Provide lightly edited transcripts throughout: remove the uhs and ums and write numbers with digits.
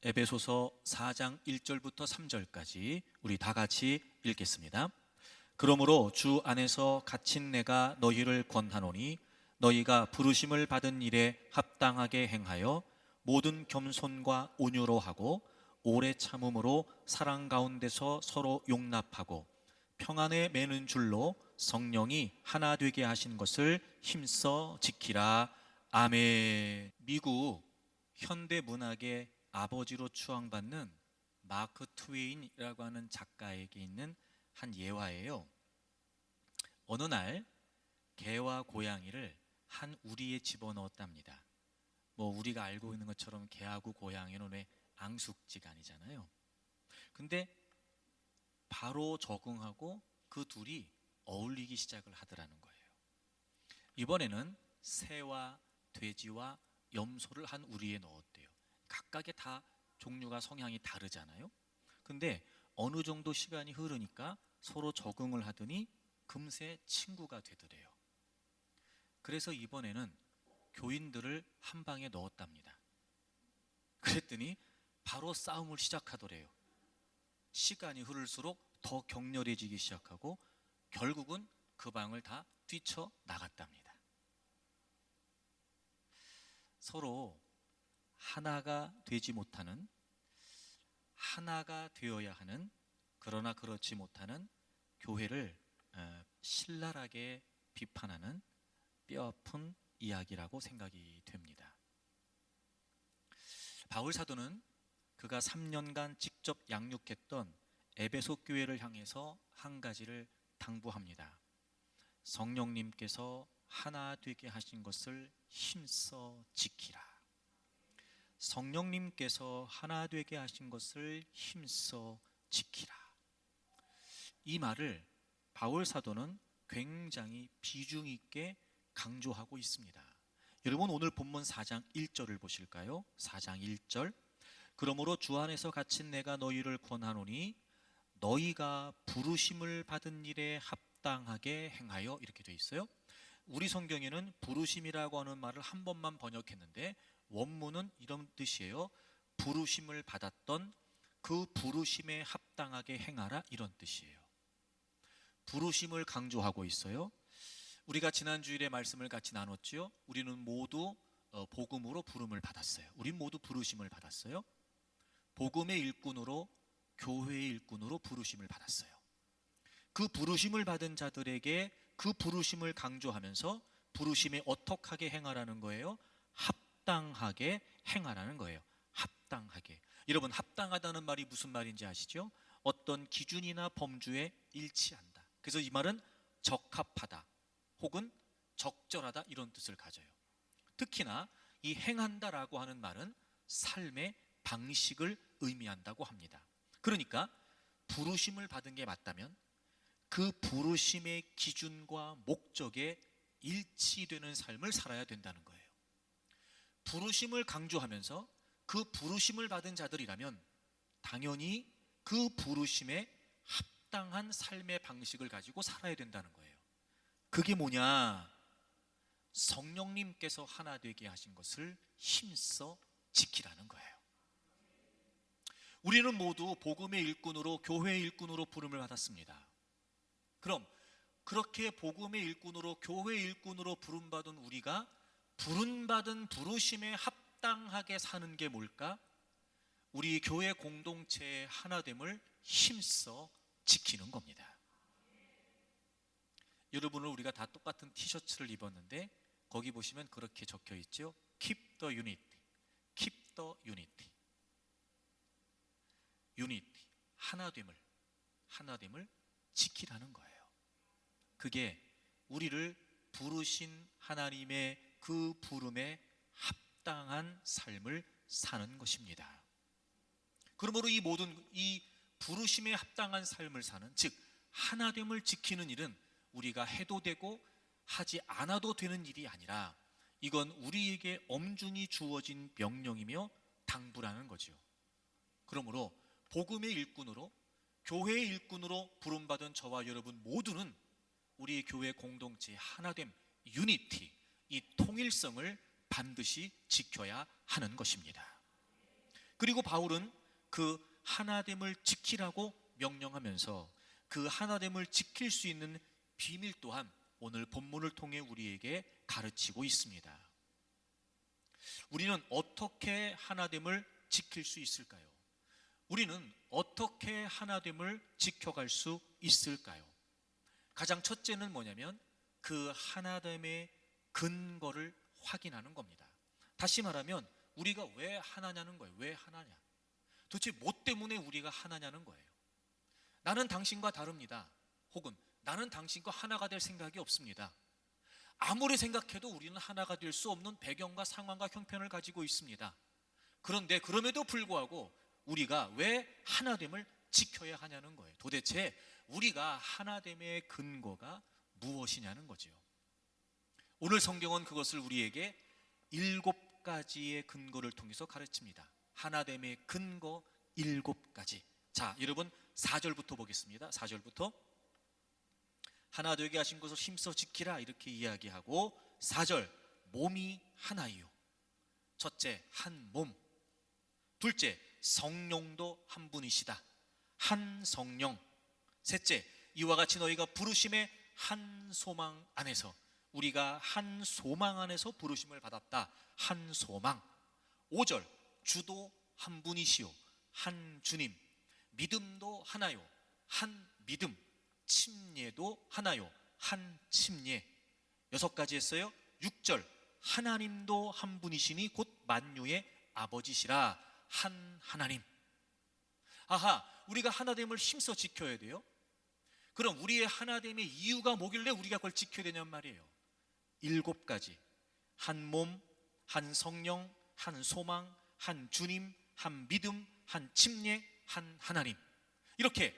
에베소서 4장 1절부터 3절까지 우리 다 같이 읽겠습니다. 그러므로 주 안에서 갇힌 내가 너희를 권하노니 너희가 부르심을 받은 일에 합당하게 행하여 모든 겸손과 온유로 하고 오래 참음으로 사랑 가운데서 서로 용납하고 평안에 매는 줄로 성령이 하나 되게 하신 것을 힘써 지키라. 아멘. 미국 현대 문학의 아버지로 추앙받는 마크 트웨인이라고 하는 작가에게 있는 한 예화예요. 어느 날 개와 고양이를 한 우리에 집어넣었답니다. 우리가 알고 있는 것처럼 개하고 고양이는 왜 앙숙지간이잖아요. 근데 바로 적응하고 그 둘이 어울리기 시작을 하더라는 거예요. 이번에는 새와 돼지와 염소를 한 우리에 넣었대요. 각각의 다 종류가 성향이 다르잖아요. 근데 어느 정도 시간이 흐르니까 서로 적응을 하더니 금세 친구가 되더래요. 그래서 이번에는 교인들을 한 방에 넣었답니다. 그랬더니 바로 싸움을 시작하더래요. 시간이 흐를수록 더 격렬해지기 시작하고 결국은 그 방을 다 뛰쳐나갔답니다. 서로 하나가 되지 못하는, 하나가 되어야 하는, 그러나 그렇지 못하는 교회를 신랄하게 비판하는 뼈아픈 이야기라고 생각이 됩니다. 바울 사도는 그가 3년간 직접 양육했던 에베소 교회를 향해서 한 가지를 당부합니다. 성령님께서 하나 되게 하신 것을 힘써 지키라. 성령님께서 하나 되게 하신 것을 힘써 지키라. 이 말을 바울 사도는 굉장히 비중 있게 강조하고 있습니다. 여러분, 오늘 본문 4장 1절을 보실까요? 4장 1절. 그러므로 주 안에서 갇힌 내가 너희를 권하노니 너희가 부르심을 받은 일에 합당하게 행하여, 이렇게 돼 있어요. 우리 성경에는 부르심이라고 하는 말을 한 번만 번역했는데 원문은 이런 뜻이에요. 부르심을 받았던 그 부르심에 합당하게 행하라, 이런 뜻이에요. 부르심을 강조하고 있어요. 우리가 지난 주일에 말씀을 같이 나눴죠. 우리는 모두 복음으로 부름을 받았어요. 우린 모두 부르심을 받았어요. 복음의 일꾼으로, 교회의 일꾼으로 부르심을 받았어요. 그 부르심을 받은 자들에게 그 부르심을 강조하면서 부르심에 어떻게 행하라는 거예요? 합당하게 행하라는 거예요. 합당하게. 여러분, 합당하다는 말이 무슨 말인지 아시죠? 어떤 기준이나 범주에 일치한다. 그래서 이 말은 적합하다 혹은 적절하다, 이런 뜻을 가져요. 특히나 이 행한다라고 하는 말은 삶의 방식을 의미한다고 합니다. 그러니까 부르심을 받은 게 맞다면 그 부르심의 기준과 목적에 일치되는 삶을 살아야 된다는 거예요. 부르심을 강조하면서 그 부르심을 받은 자들이라면 당연히 그 부르심에 합당한 삶의 방식을 가지고 살아야 된다는 거예요. 그게 뭐냐? 성령님께서 하나 되게 하신 것을 힘써 지키라는 거예요. 우리는 모두 복음의 일꾼으로, 교회의 일꾼으로 부름을 받았습니다. 그럼 그렇게 복음의 일꾼으로, 교회의 일꾼으로 부름받은 우리가 부름받은 부르심에 합당하게 사는 게 뭘까? 우리 교회 공동체의 하나됨을 힘써 지키는 겁니다. 여러분은 우리가 다 똑같은 티셔츠를 입었는데 거기 보시면 그렇게 적혀 있죠. Keep the unity. Keep the unity. unity. 하나됨을 지키라는 거예요. 그게 우리를 부르신 하나님의 그 부름에 합당한 삶을 사는 것입니다. 그러므로 이 부르심에 합당한 삶을 사는, 즉 하나됨을 지키는 일은 우리가 해도 되고 하지 않아도 되는 일이 아니라 이건 우리에게 엄중히 주어진 명령이며 당부라는 거죠. 그러므로 복음의 일꾼으로, 교회의 일꾼으로 부름받은 저와 여러분 모두는 우리 교회 공동체의 하나됨, 유니티, 이 통일성을 반드시 지켜야 하는 것입니다. 그리고 바울은 그 하나됨을 지키라고 명령하면서 그 하나됨을 지킬 수 있는 비밀 또한 오늘 본문을 통해 우리에게 가르치고 있습니다. 우리는 어떻게 하나됨을 지킬 수 있을까요? 우리는 어떻게 하나됨을 지켜갈 수 있을까요? 가장 첫째는 뭐냐면 그 하나됨의 근거를 확인하는 겁니다. 다시 말하면 우리가 왜 하나냐는 거예요. 왜 하나냐? 도대체 뭐 때문에 우리가 하나냐는 거예요. 나는 당신과 다릅니다. 혹은 나는 당신과 하나가 될 생각이 없습니다. 아무리 생각해도 우리는 하나가 될 수 없는 배경과 상황과 형편을 가지고 있습니다. 그런데 그럼에도 불구하고 우리가 왜 하나됨을 지켜야 하냐는 거예요. 도대체 우리가 하나됨의 근거가 무엇이냐는 거죠. 오늘 성경은 그것을 우리에게 7가지의 근거를 통해서 가르칩니다. 하나됨의 근거 7가지. 자, 여러분 4절부터 보겠습니다. 4절부터 하나 되게 하신 것을 힘써 지키라 이렇게 이야기하고, 4절 몸이 하나이요. 첫째 한 몸, 둘째 성령도 한 분이시다. 한 성령. 셋째 이와 같이 너희가 부르심의 한 소망 안에서, 우리가 한 소망 안에서 부르심을 받았다. 한 소망. 5절 주도 한 분이시요 한 주님. 믿음도 하나요 한 믿음. 침례도 하나요 한 침례. 6가지 했어요. 6절 하나님도 한 분이시니 곧 만유의 아버지시라. 한 하나님. 아하, 우리가 하나됨을 힘써 지켜야 돼요. 그럼 우리의 하나됨의 이유가 뭐길래 우리가 그걸 지켜야 되냔 말이에요. 7가지. 한 몸, 한 성령, 한 소망, 한 주님, 한 믿음, 한 침례, 한 하나님. 이렇게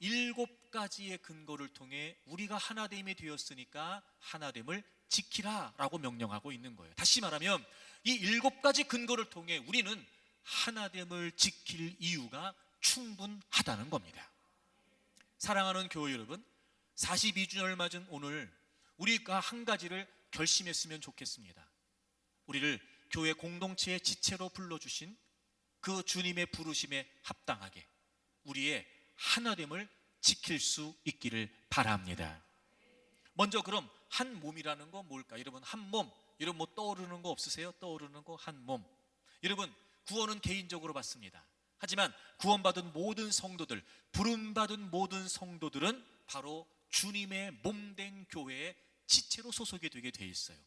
7가지의 근거를 통해 우리가 하나됨이 되었으니까 하나됨을 지키라 라고 명령하고 있는 거예요. 다시 말하면 이 7가지 근거를 통해 우리는 하나됨을 지킬 이유가 충분하다는 겁니다. 사랑하는 교회 여러분, 42주년을 맞은 오늘 우리가 한 가지를 결심했으면 좋겠습니다. 우리를 교회 공동체의 지체로 불러주신 그 주님의 부르심에 합당하게 우리의 하나됨을 지킬 수 있기를 바랍니다. 먼저 그럼 한 몸이라는 건 뭘까? 여러분 한 몸, 여러분 뭐 떠오르는 거 없으세요? 떠오르는 거 한 몸. 여러분 구원은 개인적으로 받습니다. 하지만 구원받은 모든 성도들, 부름받은 모든 성도들은 바로 주님의 몸된 교회의 지체로 소속이 되게 돼 있어요.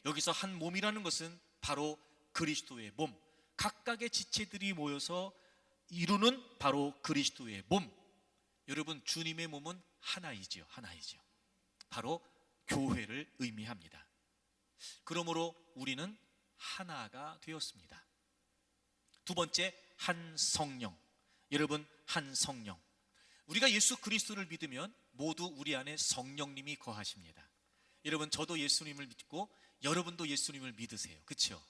여기서 한 몸이라는 것은 바로 그리스도의 몸, 각각의 지체들이 모여서 이루는 바로 그리스도의 몸. 여러분 주님의 몸은 하나이지요. 하나이지요. 바로 교회를 의미합니다. 그러므로 우리는 하나가 되었습니다. 두 번째, 한 성령. 여러분 한 성령. 우리가 예수 그리스도를 믿으면 모두 우리 안에 성령님이 거하십니다. 여러분 저도 예수님을 믿고 여러분도 예수님을 믿으세요. 그렇죠?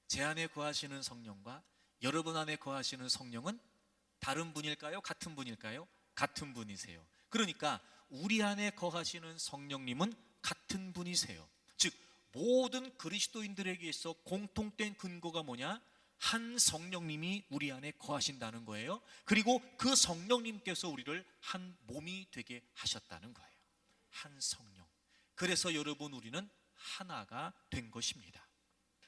제 안에 거하시는 성령과 여러분 안에 거하시는 성령은 다른 분일까요? 같은 분일까요? 같은 분이세요. 그러니까 우리 안에 거하시는 성령님은 같은 분이세요. 즉 모든 그리스도인들에게 있어 공통된 근거가 뭐냐? 한 성령님이 우리 안에 거하신다는 거예요. 그리고 그 성령님께서 우리를 한 몸이 되게 하셨다는 거예요. 한 성령. 그래서 여러분 우리는 하나가 된 것입니다.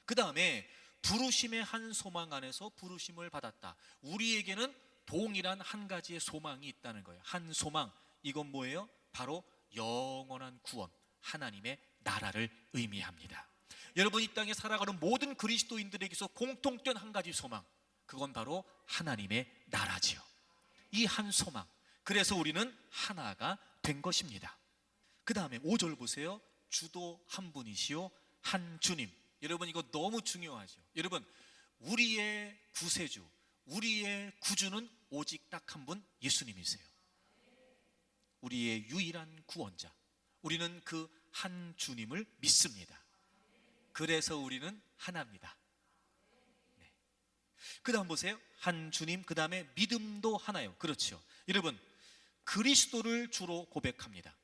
그 다음에 부르심의 한 소망 안에서 부르심을 받았다. 우리에게는 동일한 한 가지의 소망이 있다는 거예요. 한 소망. 이건 뭐예요? 바로 영원한 구원, 하나님의 나라를 의미합니다. 여러분 이 땅에 살아가는 모든 그리스도인들에게서 공통된 한 가지 소망, 그건 바로 하나님의 나라지요. 이 한 소망. 그래서 우리는 하나가 된 것입니다. 그 다음에 5절 보세요. 주도 한 분이시요 한 주님. 여러분 이거 너무 중요하죠. 여러분 우리의 구세주, 우리의 구주는 오직 딱 한 분, 예수님이세요. 우리의 유일한 구원자. 우리는 그 한 주님을 믿습니다. 그래서 우리는 하나입니다. 네. 그 다음 보세요. 한 주님, 그 다음에 믿음도 하나요. 그렇죠. 여러분 그리스도를 주로 고백합니다.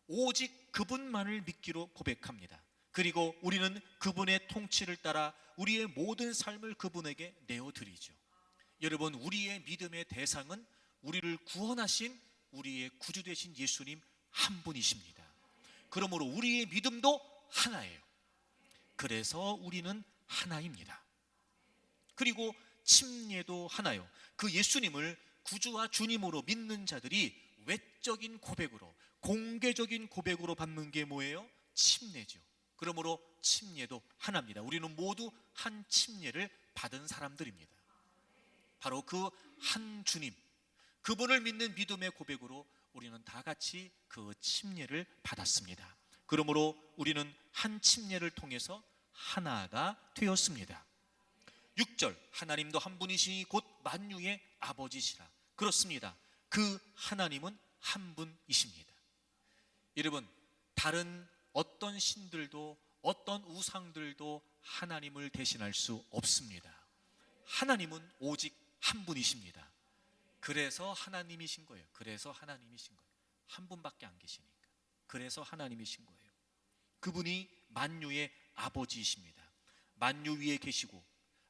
오직 그분만을 믿기로 고백합니다. 그리고 우리는 그분의 통치를 따라 우리의 모든 삶을 그분에게 내어드리죠. 여러분, 우리의 믿음의 대상은 우리를 구원하신 우리의 구주 되신 예수님 한 분이십니다. 그러므로 우리의 믿음도 하나예요. 그래서 우리는 하나입니다. 그리고 침례도 하나요. 그 예수님을 구주와 주님으로 믿는 자들이 외적인 고백으로, 공개적인 고백으로 받는 게 뭐예요? 침례죠. 그러므로 침례도 하나입니다. 우리는 모두 한 침례를 받은 사람들입니다. 바로 그 한 주님, 그분을 믿는 믿음의 고백으로 우리는 다 같이 그 침례를 받았습니다. 그러므로 우리는 한 침례를 통해서 하나가 되었습니다. 6절, 하나님도 한 분이시니 곧 만유의 아버지시라. 그렇습니다. 그 하나님은 한 분이십니다. 여러분, 다른 어떤 신들도 어떤 우상들도 하나님을 대신할 수 없습니다. 하나님은 오직 한 분이십니다. 그래서 하나님이신 거예요. 그래서 하나님이신 거예요. 한 분밖에 안 계시니까. 그래서 하나님이신 거예요. 그분이 만유의 아버지이십니다. 만유 위에 계시고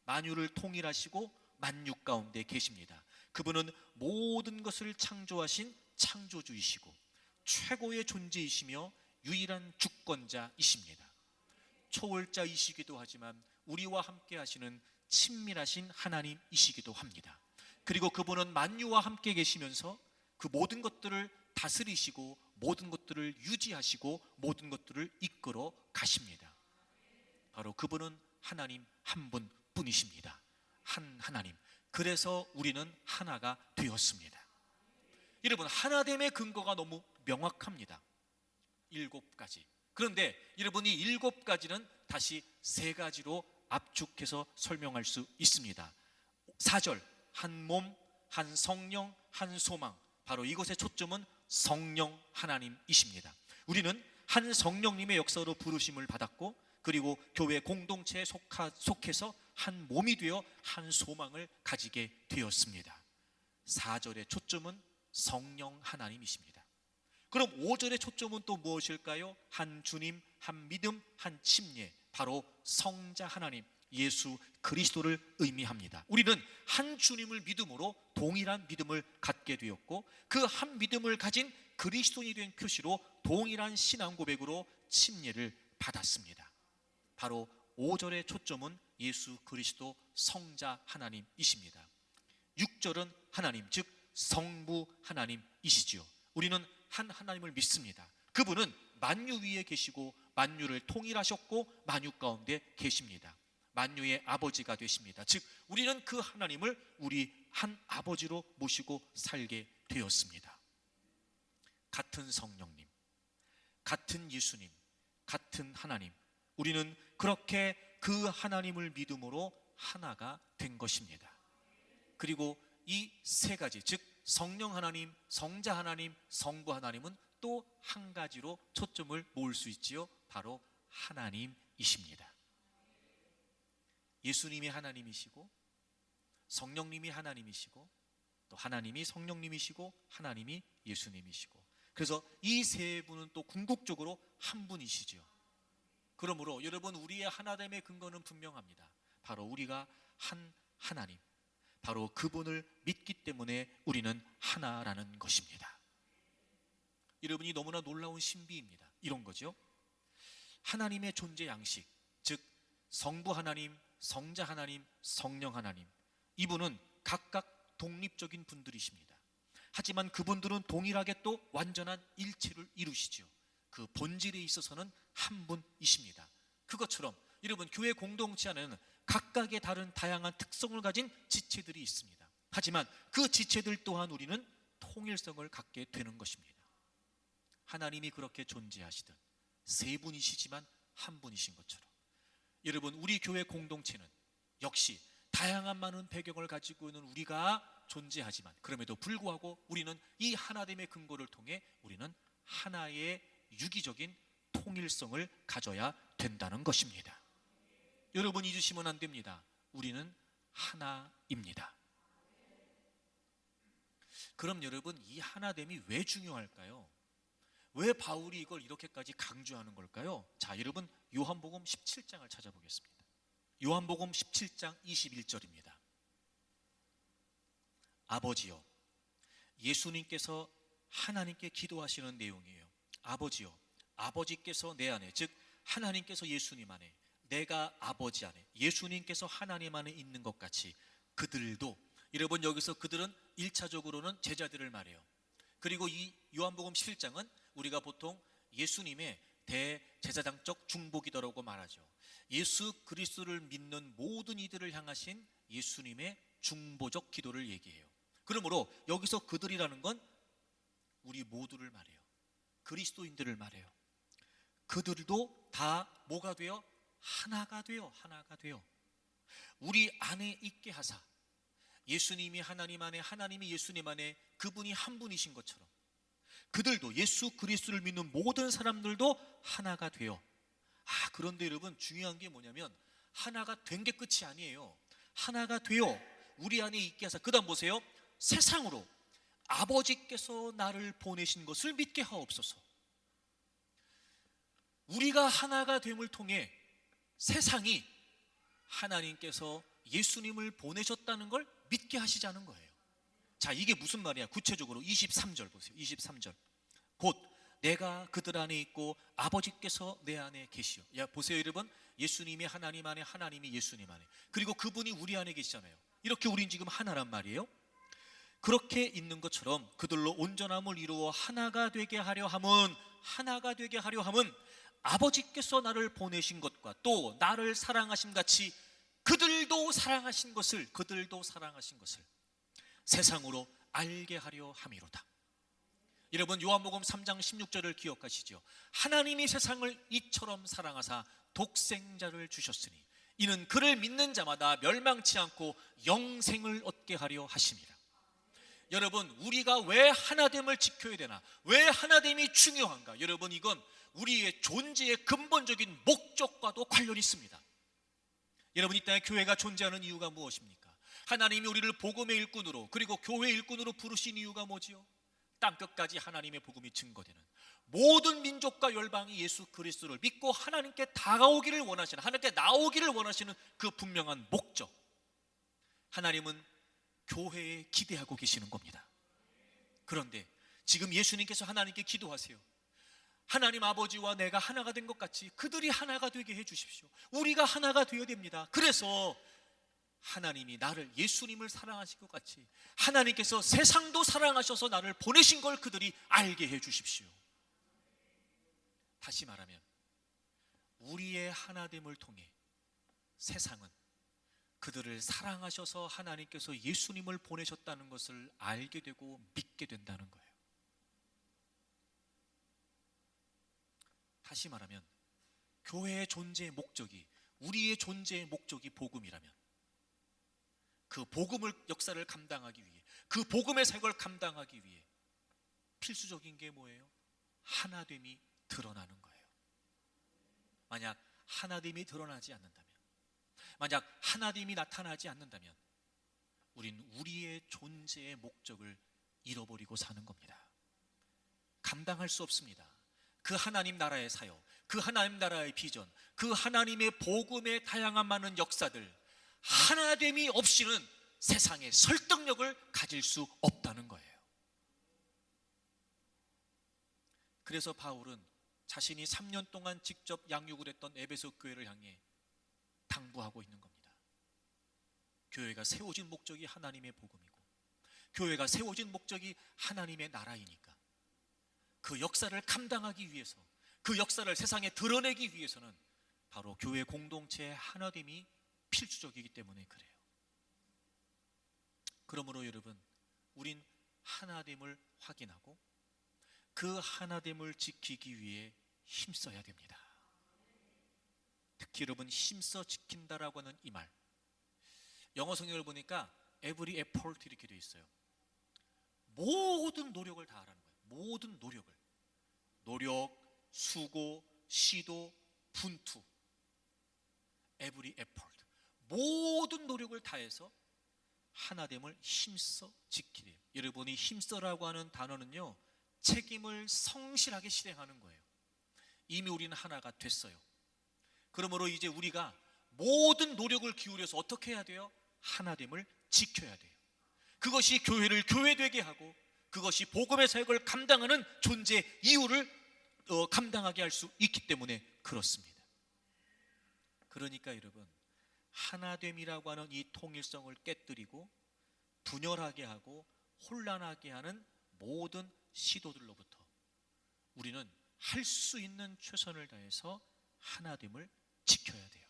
만유를 통일하시고 만유 가운데 계십니다. 그분은 모든 것을 창조하신 창조주이시고 최고의 존재이시며 유일한 주권자이십니다. 초월자이시기도 하지만 우리와 함께 하시는 친밀하신 하나님이시기도 합니다. 그리고 그분은 만유와 함께 계시면서 그 모든 것들을 다스리시고 모든 것들을 유지하시고 모든 것들을 이끌어 가십니다. 바로 그분은 하나님 한 분뿐이십니다. 한 하나님. 그래서 우리는 하나가 되었습니다. 여러분, 하나됨의 근거가 너무 명확합니다. 7가지. 그런데 여러분, 이 7가지는 다시 3가지로 압축해서 설명할 수 있습니다. 4절, 한 몸, 한 성령, 한 소망. 바로 이것의 초점은 성령 하나님이십니다. 우리는 한 성령님의 역사로 부르심을 받았고, 그리고 교회 공동체에 속해서 한 몸이 되어 한 소망을 가지게 되었습니다. 4절의 초점은 성령 하나님이십니다. 그럼 5절의 초점은 또 무엇일까요? 한 주님, 한 믿음, 한 침례. 바로 성자 하나님 예수 그리스도를 의미합니다. 우리는 한 주님을 믿음으로 동일한 믿음을 갖게 되었고, 그 한 믿음을 가진 그리스도인이 된 표시로 동일한 신앙 고백으로 침례를 받았습니다. 바로 5절의 초점은 예수 그리스도 성자 하나님이십니다. 6절은 하나님, 즉 성부 하나님이시지요. 우리는 한 하나님을 믿습니다. 그분은 만유 위에 계시고 만유를 통일하셨고 만유 가운데 계십니다. 만유의 아버지가 되십니다. 즉 우리는 그 하나님을 우리 한 아버지로 모시고 살게 되었습니다. 같은 성령님, 같은 예수님, 같은 하나님, 우리는 그렇게 그 하나님을 믿음으로 하나가 된 것입니다. 그리고 이 3가지, 즉 성령 하나님, 성자 하나님, 성부 하나님은 또 한 가지로 초점을 모을 수 있지요. 바로 하나님이십니다. 예수님이 하나님이시고 성령님이 하나님이시고 또 하나님이 성령님이시고 하나님이 예수님이시고, 그래서 이 3분은 또 궁극적으로 한 분이시죠. 그러므로 여러분, 우리의 하나됨의 근거는 분명합니다. 바로 우리가 한 하나님, 바로 그분을 믿기 때문에 우리는 하나라는 것입니다. 여러분이 너무나 놀라운 신비입니다. 이런 거죠. 하나님의 존재 양식, 즉 성부 하나님, 성자 하나님, 성령 하나님, 이분은 각각 독립적인 분들이십니다. 하지만 그분들은 동일하게 또 완전한 일체를 이루시죠. 그 본질에 있어서는 한 분이십니다. 그것처럼 여러분, 교회 공동체 안에는 각각의 다른 다양한 특성을 가진 지체들이 있습니다. 하지만 그 지체들 또한 우리는 통일성을 갖게 되는 것입니다. 하나님이 그렇게 존재하시듯 3분이시지만 한 분이신 것처럼, 여러분, 우리 교회 공동체는 역시 다양한 많은 배경을 가지고 있는 우리가 존재하지만 그럼에도 불구하고 우리는 이 하나됨의 근거를 통해 우리는 하나의 유기적인 통일성을 가져야 된다는 것입니다. 여러분, 잊으시면 안 됩니다. 우리는 하나입니다. 그럼 여러분, 이 하나됨이 왜 중요할까요? 왜 바울이 이걸 이렇게까지 강조하는 걸까요? 자, 여러분 요한복음 17장을 찾아보겠습니다. 요한복음 17장 21절입니다. 아버지여, 예수님께서 하나님께 기도하시는 내용이에요. 아버지여, 아버지께서 내 안에, 즉 하나님께서 예수님 안에, 내가 아버지 안에, 예수님께서 하나님 안에 있는 것 같이 그들도, 여러분 여기서 그들은 1차적으로는 제자들을 말해요. 그리고 이 요한복음 17장은 우리가 보통 예수님의 대제사장적 중보기도라고 말하죠. 예수 그리스도를 믿는 모든 이들을 향하신 예수님의 중보적 기도를 얘기해요. 그러므로 여기서 그들이라는 건 우리 모두를 말해요. 그리스도인들을 말해요. 그들도 다 뭐가 돼요? 하나가 돼요. 하나가 돼요. 우리 안에 있게 하사, 예수님이 하나님 안에, 하나님이 예수님 안에, 그분이 한 분이신 것처럼 그들도, 예수 그리스도를 믿는 모든 사람들도 하나가 돼요. 그런데 여러분 중요한 게 뭐냐면 하나가 된 게 끝이 아니에요. 하나가 돼요. 우리 안에 있게 하사, 그 다음 보세요. 세상으로 아버지께서 나를 보내신 것을 믿게 하옵소서. 우리가 하나가 됨을 통해 세상이 하나님께서 예수님을 보내셨다는 걸 믿게 하시자는 거예요. 자, 이게 무슨 말이야? 구체적으로 23절 보세요. 23절. 곧 내가 그들 안에 있고 아버지께서 내 안에 계시오. 야, 보세요 여러분, 예수님이 하나님 안에, 하나님이 예수님 안에, 그리고 그분이 우리 안에 계시잖아요. 이렇게 우린 지금 하나란 말이에요. 그렇게 있는 것처럼 그들로 온전함을 이루어 하나가 되게 하려 함은, 하나가 되게 하려 함은 아버지께서 나를 보내신 것과 또 나를 사랑하심 같이 그들도 사랑하신 것을, 그들도 사랑하신 것을 세상으로 알게 하려 함이로다. 여러분 요한복음 3장 16절을 기억하시죠? 하나님이 세상을 이처럼 사랑하사 독생자를 주셨으니 이는 그를 믿는 자마다 멸망치 않고 영생을 얻게 하려 하심이라. 여러분 우리가 왜 하나됨을 지켜야 되나? 왜 하나됨이 중요한가? 여러분 이건 우리의 존재의 근본적인 목적과도 관련이 있습니다. 여러분 이 땅에 교회가 존재하는 이유가 무엇입니까? 하나님이 우리를 복음의 일꾼으로, 그리고 교회 일꾼으로 부르신 이유가 뭐지요? 땅끝까지 하나님의 복음이 증거되는, 모든 민족과 열방이 예수 그리스도를 믿고 하나님께 다가오기를 원하시는, 하나님께 나오기를 원하시는 그 분명한 목적, 하나님은 교회에 기대하고 계시는 겁니다. 그런데 지금 예수님께서 하나님께 기도하세요. 하나님 아버지와 내가 하나가 된 것 같이 그들이 하나가 되게 해 주십시오. 우리가 하나가 되어야 됩니다. 그래서 하나님이 나를, 예수님을 사랑하신 것 같이 하나님께서 세상도 사랑하셔서 나를 보내신 걸 그들이 알게 해 주십시오. 다시 말하면 우리의 하나됨을 통해 세상은 그들을 사랑하셔서 하나님께서 예수님을 보내셨다는 것을 알게 되고 믿게 된다는 거예요. 다시 말하면 교회의 존재의 목적이, 우리의 존재의 목적이 복음이라면 그 복음을, 역사를 감당하기 위해, 그 복음의 사역을 감당하기 위해 필수적인 게 뭐예요? 하나됨이 드러나는 거예요. 만약 하나됨이 드러나지 않는다면, 만약 하나됨이 나타나지 않는다면 우린 우리의 존재의 목적을 잃어버리고 사는 겁니다. 감당할 수 없습니다. 그 하나님 나라의 사역, 그 하나님 나라의 비전, 그 하나님의 복음의 다양한 많은 역사들, 하나됨이 없이는 세상에 설득력을 가질 수 없다는 거예요. 그래서 바울은 자신이 3년 동안 직접 양육을 했던 에베소 교회를 향해 당부하고 있는 겁니다. 교회가 세워진 목적이 하나님의 복음이고, 교회가 세워진 목적이 하나님의 나라이니까 그 역사를 감당하기 위해서, 그 역사를 세상에 드러내기 위해서는 바로 교회 공동체의 하나됨이 필수적이기 때문에 그래요. 그러므로 여러분, 우린 하나됨을 확인하고 그 하나됨을 지키기 위해 힘써야 됩니다. 특히 여러분, 힘써 지킨다라고 하는 이 말, 영어 성경을 보니까 every effort 이렇게 되어 있어요. 모든 노력을 다하라는 거예요. 모든 노력을, 노력, 수고, 시도, 분투, every effort, 모든 노력을 다해서 하나됨을 힘써 지키래요. 여러분이 힘써라고 하는 단어는요, 책임을 성실하게 실행하는 거예요. 이미 우리는 하나가 됐어요. 그러므로 이제 우리가 모든 노력을 기울여서 어떻게 해야 돼요? 하나됨을 지켜야 돼요. 그것이 교회를 교회되게 하고 그것이 복음의 사역을 감당하는 존재 이유를 감당하게 할 수 있기 때문에 그렇습니다. 그러니까 여러분, 하나됨이라고 하는 이 통일성을 깨뜨리고 분열하게 하고 혼란하게 하는 모든 시도들로부터 우리는 할 수 있는 최선을 다해서 하나됨을 지켜야 돼요.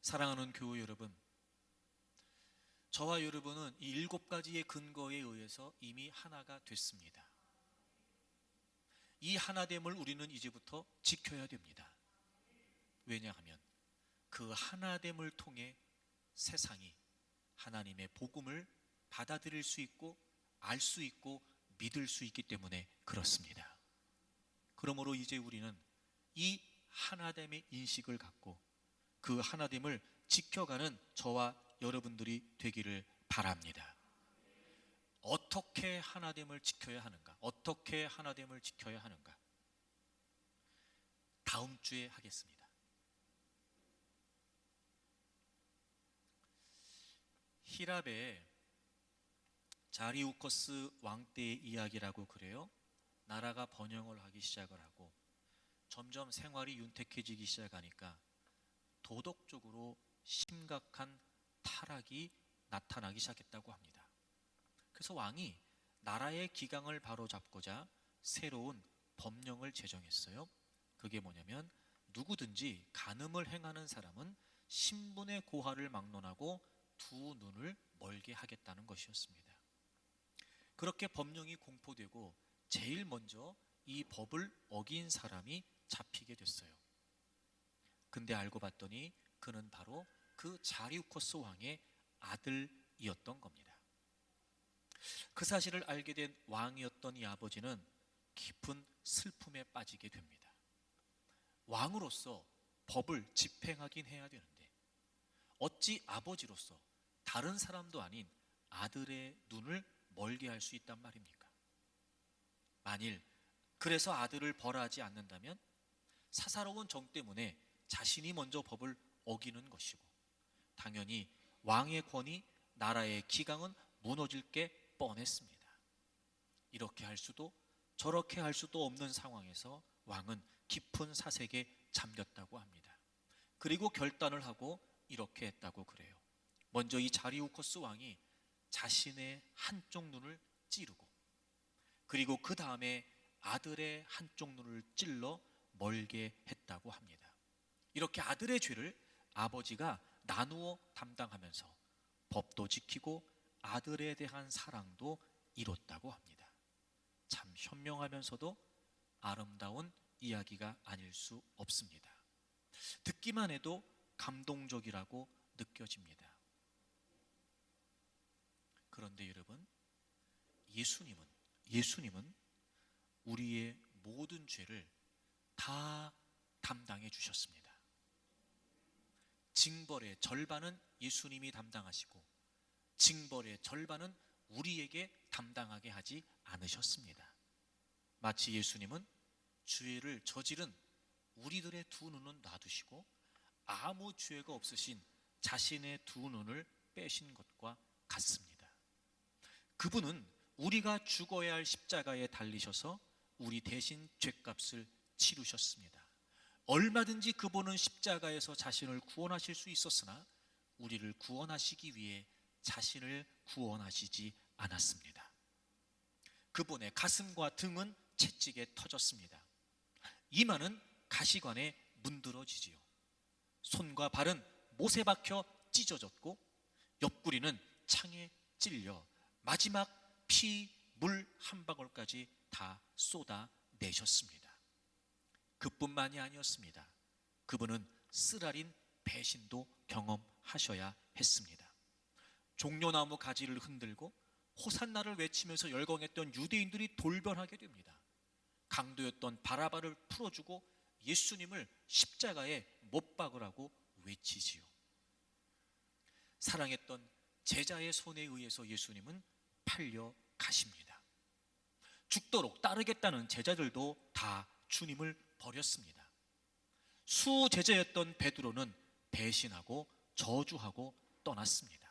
사랑하는 교우 여러분, 저와 여러분은 이 7가지의 근거에 의해서 이미 하나가 됐습니다. 이 하나됨을 우리는 이제부터 지켜야 됩니다. 왜냐하면 그 하나됨을 통해 세상이 하나님의 복음을 받아들일 수 있고 알 수 있고 믿을 수 있기 때문에 그렇습니다. 그러므로 이제 우리는 이 하나됨의 인식을 갖고 그 하나됨을 지켜가는 저와 여러분들이 되기를 바랍니다. 어떻게 하나됨을 지켜야 하는가? 어떻게 하나됨을 지켜야 하는가? 다음 주에 하겠습니다. 히랍의 자리우커스 왕 때의 이야기라고 그래요. 나라가 번영을 하기 시작을 하고 점점 생활이 윤택해지기 시작하니까 도덕적으로 심각한 타락이 나타나기 시작했다고 합니다. 그래서 왕이 나라의 기강을 바로잡고자 새로운 법령을 제정했어요. 그게 뭐냐면 누구든지 간음을 행하는 사람은 신분의 고하를 막론하고 두 눈을 멀게 하겠다는 것이었습니다. 그렇게 법령이 공포되고 제일 먼저 이 법을 어긴 사람이 잡히게 됐어요. 근데 알고 봤더니 그는 바로 그 자리우커스 왕의 아들이었던 겁니다. 그 사실을 알게 된 왕이었던 이 아버지는 깊은 슬픔에 빠지게 됩니다. 왕으로서 법을 집행하긴 해야 되는데 어찌 아버지로서 다른 사람도 아닌 아들의 눈을 멀게 할 수 있단 말입니까? 만일 그래서 아들을 벌하지 않는다면 사사로운 정 때문에 자신이 먼저 법을 어기는 것이고 당연히 왕의 권위, 나라의 기강은 무너질 게 뻔했습니다. 이렇게 할 수도 저렇게 할 수도 없는 상황에서 왕은 깊은 사색에 잠겼다고 합니다. 그리고 결단을 하고 이렇게 했다고 그래요. 먼저 이 자리우커스 왕이 자신의 한쪽 눈을 찌르고 그리고 그 다음에 아들의 한쪽 눈을 찔러 멀게 했다고 합니다. 이렇게 아들의 죄를 아버지가 나누어 담당하면서 법도 지키고 아들에 대한 사랑도 이뤘다고 합니다. 참 현명하면서도 아름다운 이야기가 아닐 수 없습니다. 듣기만 해도 감동적이라고 느껴집니다. 그런데 여러분, 예수님은 우리의 모든 죄를 다 담당해 주셨습니다. 징벌의 절반은 예수님이 담당하시고 징벌의 절반은 우리에게 담당하게 하지 않으셨습니다. 마치 예수님은 죄를 저지른 우리들의 두 눈은 놔두시고 아무 죄가 없으신 자신의 두 눈을 빼신 것과 같습니다. 그분은 우리가 죽어야 할 십자가에 달리셔서 우리 대신 죄값을 치르셨습니다. 얼마든지 그분은 십자가에서 자신을 구원하실 수 있었으나 우리를 구원하시기 위해 자신을 구원하시지 않았습니다. 그분의 가슴과 등은 채찍에 터졌습니다. 이마는 가시관에 문드러지지요. 손과 발은 못에 박혀 찢어졌고 옆구리는 창에 찔려 마지막 피, 물 한 방울까지 다 쏟아내셨습니다. 그뿐만이 아니었습니다. 그분은 쓰라린 배신도 경험하셔야 했습니다. 종려나무 가지를 흔들고 호산나를 외치면서 열광했던 유대인들이 돌변하게 됩니다. 강도였던 바라바를 풀어주고 예수님을 십자가에 못 박으라고 외치지요. 사랑했던 제자의 손에 의해서 예수님은 팔려 가십니다. 죽도록 따르겠다는 제자들도 다 주님을 버렸습니다. 수제자였던 베드로는 배신하고 저주하고 떠났습니다.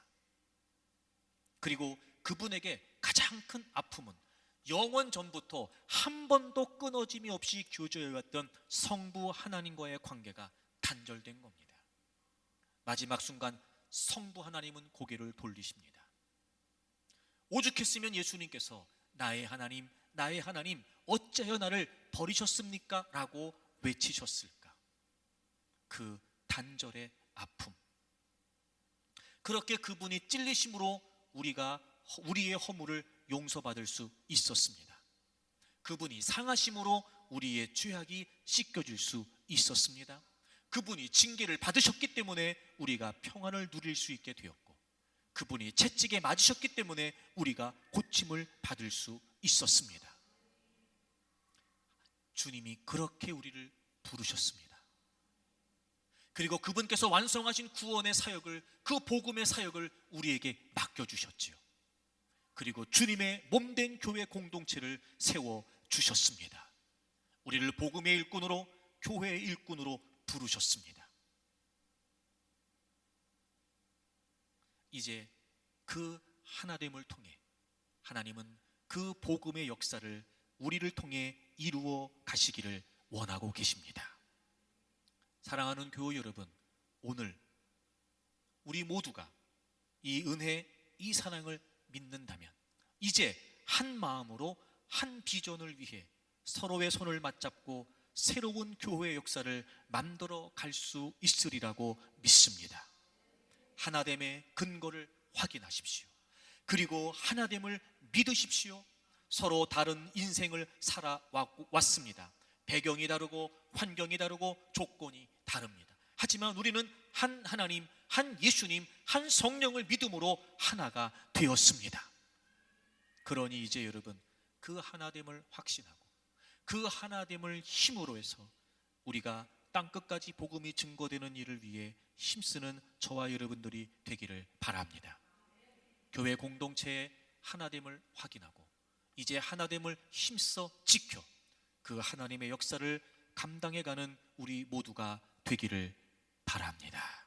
그리고 그분에게 가장 큰 아픔은 영원 전부터 한 번도 끊어짐이 없이 교제해왔던 성부 하나님과의 관계가 단절된 겁니다. 마지막 순간 성부 하나님은 고개를 돌리십니다. 오죽했으면 예수님께서 나의 하나님, 나의 하나님, 어찌하여 나를 버리셨습니까? 라고 외치셨을까? 그 단절의 아픔. 그렇게 그분이 찔리심으로 우리가 우리의 허물을 용서받을 수 있었습니다. 그분이 상하심으로 우리의 죄악이 씻겨질 수 있었습니다. 그분이 징계를 받으셨기 때문에 우리가 평안을 누릴 수 있게 되었고, 그분이 채찍에 맞으셨기 때문에 우리가 고침을 받을 수 있었습니다. 주님이 그렇게 우리를 부르셨습니다. 그리고 그분께서 완성하신 구원의 사역을, 그 복음의 사역을 우리에게 맡겨주셨지요. 그리고 주님의 몸된 교회 공동체를 세워주셨습니다. 우리를 복음의 일꾼으로, 교회의 일꾼으로 부르셨습니다. 이제 그 하나됨을 통해 하나님은 그 복음의 역사를 우리를 통해 이루어 가시기를 원하고 계십니다. 사랑하는 교우 여러분, 오늘 우리 모두가 이 은혜, 이 사랑을 믿는다면 이제 한 마음으로 한 비전을 위해 서로의 손을 맞잡고 새로운 교회의 역사를 만들어 갈 수 있으리라고 믿습니다. 하나됨의 근거를 확인하십시오. 그리고 하나됨을 믿으십시오. 서로 다른 인생을 살아왔습니다. 배경이 다르고 환경이 다르고 조건이 다릅니다. 하지만 우리는 한 하나님, 한 예수님, 한 성령을 믿음으로 하나가 되었습니다. 그러니 이제 여러분, 그 하나됨을 확신하고 그 하나됨을 힘으로 해서 우리가 땅끝까지 복음이 증거되는 일을 위해 힘쓰는 저와 여러분들이 되기를 바랍니다. 교회 공동체의 하나됨을 확인하고 이제 하나됨을 힘써 지켜 그 하나님의 역사를 감당해가는 우리 모두가 되기를 바랍니다.